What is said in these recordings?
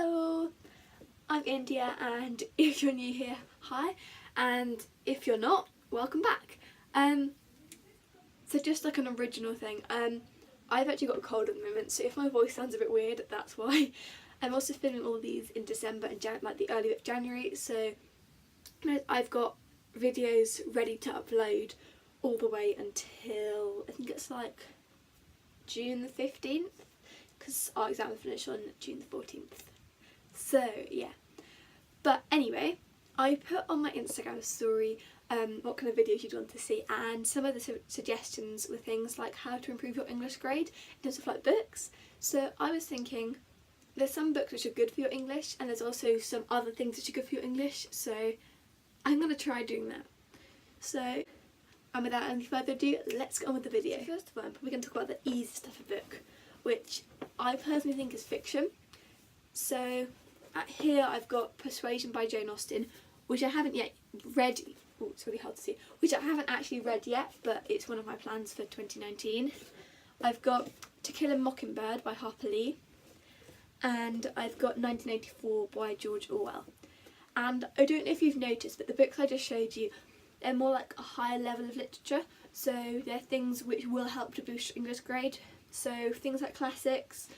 Hello, I'm India, and if you're new here, hi, and if you're not, welcome back. So just like an original thing, I've actually got a cold at the moment, so if my voice sounds a bit weird, that's why. I'm also filming all these in December and like the early bit of January, so I've got videos ready to upload all the way until I think it's like June the 15th, because our exam will finish on June the 14th. So yeah, but anyway, I put on my Instagram story what kind of videos you'd want to see, and some of the suggestions were things like how to improve your English grade in terms of like books. So I was thinking there's some books which are good for your English, and there's also some other things which are good for your English, so I'm going to try doing that. So, and without any further ado, let's get on with the video. So first of all, I'm probably going to talk about the easy stuff of book, which I personally think is fiction. So here I've got Persuasion by Jane Austen, which I haven't yet read. Oh, it's really hard to see. Which I haven't actually read yet, but it's one of my plans for 2019. I've got To Kill a Mockingbird by Harper Lee, and I've got 1984 by George Orwell. And I don't know if you've noticed, but the books I just showed you, they're more like a higher level of literature, so they're things which will help to boost your English grade. So things like classics,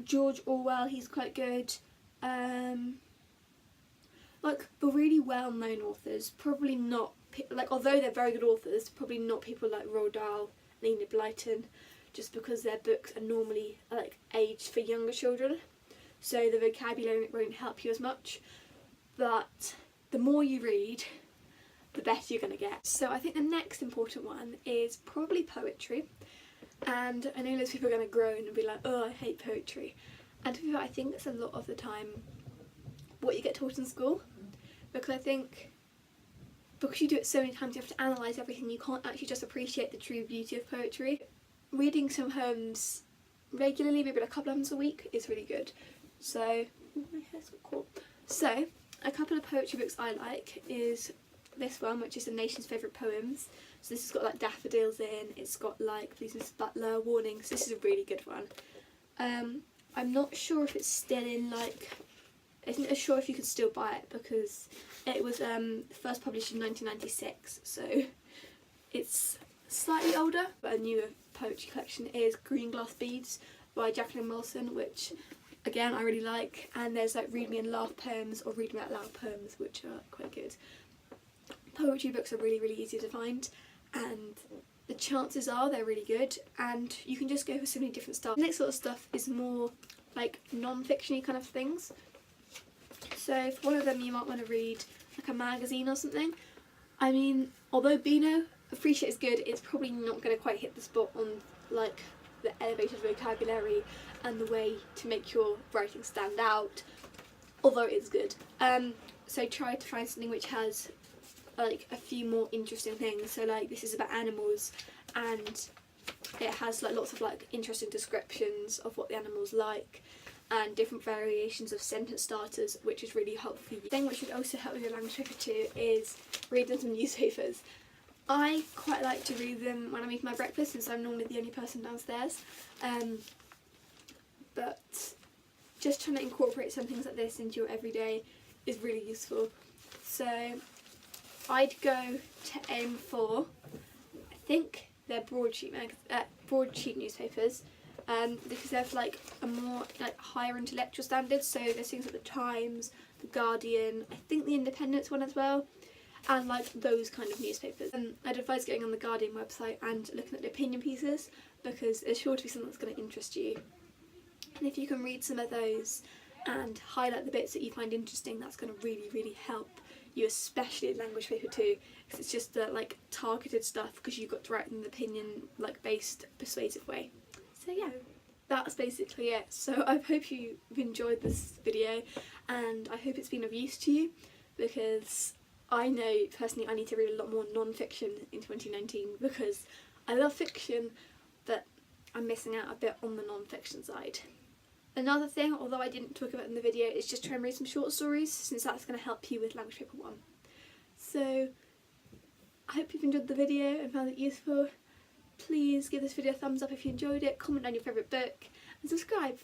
George Orwell, he's quite good. Like the really well-known authors, probably not, like although they're very good authors, probably not people like Roald Dahl and Enid Blyton, just because their books are normally like aged for younger children, so the vocabulary won't help you as much. But the more you read, the better you're going to get. So I think the next important one is probably poetry. And I know loads of people are going to groan and be like, oh, I hate poetry. And to be fair, I think that's a lot of the time what you get taught in school. Because I think because you do it so many times, you have to analyse everything, you can't actually just appreciate the true beauty of poetry. Reading some poems regularly, maybe like a couple of times a week, is really good. So, oh, my hair's got caught. So, a couple of poetry books I like is this one, which is The Nation's Favourite Poems. So this has got like daffodils in, it's got like Please Miss Butler, warnings. This is a really good one. I'm not sure if it's still in like, I'm not sure if you can still buy it, because it was first published in 1996, so it's slightly older. But a newer poetry collection is Green Glass Beads by Jacqueline Wilson, which again I really like, and there's like Read Me and Laugh poems or Read Me Out Loud poems, which are quite good. Poetry books are really easy to find, and the chances are they're really good, and you can just go for so many different styles. The next sort of stuff is more like non-fictiony kind of things. So for one of them you might want to read like a magazine or something. I mean, although Beano, Appreciate is good, it's probably not going to quite hit the spot on like the elevated vocabulary and the way to make your writing stand out, although it is good. So try to find something which has like a few more interesting things. So like this is about animals, and it has like lots of like interesting descriptions of what the animal's like, and different variations of sentence starters, which is really helpful for you. The thing which would also help with your language paper too is reading some newspapers. I quite like to read them when I'm eating my breakfast, since I'm normally the only person downstairs. But just trying to incorporate some things like this into your everyday is really useful. So I'd go to aim for, I think they're broadsheet newspapers, because they're like a more like higher intellectual standards. So there's things like the Times, the Guardian, I think the Independent's one as well, and like those kind of newspapers. I'd advise going on the Guardian website and looking at the opinion pieces, because there's sure to be something that's going to interest you. And if you can read some of those and highlight the bits that you find interesting, that's going to really help you, especially in language paper too, because it's just the like targeted stuff, because you've got to write in an opinion like based persuasive way. So yeah, that's basically it. So I hope you've enjoyed this video, and I hope it's been of use to you, because I know personally I need to read a lot more non-fiction in 2019, because I love fiction but I'm missing out a bit on the non-fiction side. Another thing, although I didn't talk about it in the video, is just try and read some short stories, since that's going to help you with language paper 1. So I hope you've enjoyed the video and found it useful. Please give this video a thumbs up if you enjoyed it, comment on your favourite book, and subscribe.